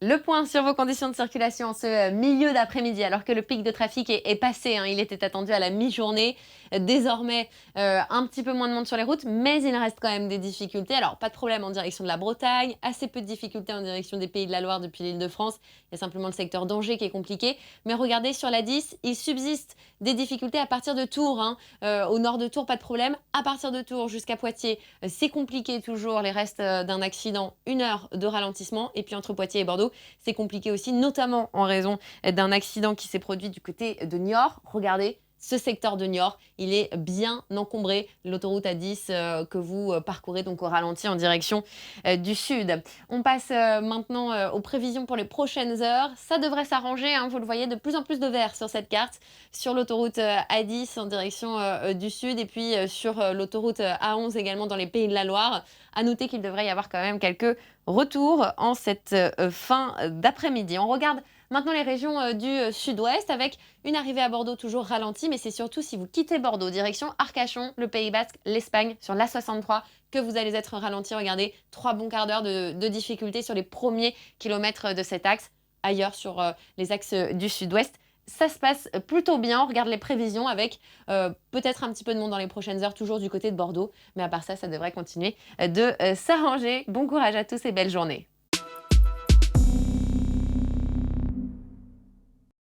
Le point sur vos conditions de circulation en ce milieu d'après-midi, alors que le pic de trafic est passé, hein, il était attendu à la mi-journée. Désormais, un petit peu moins de monde sur les routes, mais il reste quand même des difficultés. Alors, pas de problème en direction de la Bretagne, assez peu de difficultés en direction des Pays de la Loire depuis l'Île-de-France. Il y a simplement le secteur d'Angers qui est compliqué. Mais regardez, sur la 10, il subsiste des difficultés à partir de Tours, hein. Au nord de Tours, pas de problème. À partir de Tours jusqu'à Poitiers, c'est compliqué toujours. Les restes d'un accident, 1 heure de ralentissement. Et puis entre Poitiers et Bordeaux, c'est compliqué aussi, notamment en raison d'un accident qui s'est produit du côté de Niort. Regardez, ce secteur de Niort, il est bien encombré. L'autoroute A10 que vous parcourez donc au ralenti en direction du sud. On passe maintenant aux prévisions pour les prochaines heures. Ça devrait s'arranger, hein, vous le voyez, de plus en plus de vert sur cette carte, sur l'autoroute A10 en direction du sud et puis sur l'autoroute A11 également dans les Pays de la Loire. À noter qu'il devrait y avoir quand même quelques retours en cette fin d'après-midi. On regarde maintenant les régions du sud-ouest avec une arrivée à Bordeaux toujours ralentie, mais c'est surtout si vous quittez Bordeaux, direction Arcachon, le Pays Basque, l'Espagne, sur l'A63, que vous allez être ralenti. Regardez, 3 bons quarts d'heure de difficulté sur les premiers kilomètres de cet axe. Ailleurs, sur les axes du sud-ouest, ça se passe plutôt bien. On regarde les prévisions avec peut-être un petit peu de monde dans les prochaines heures, toujours du côté de Bordeaux. Mais à part ça, ça devrait continuer de s'arranger. Bon courage à tous et belle journée.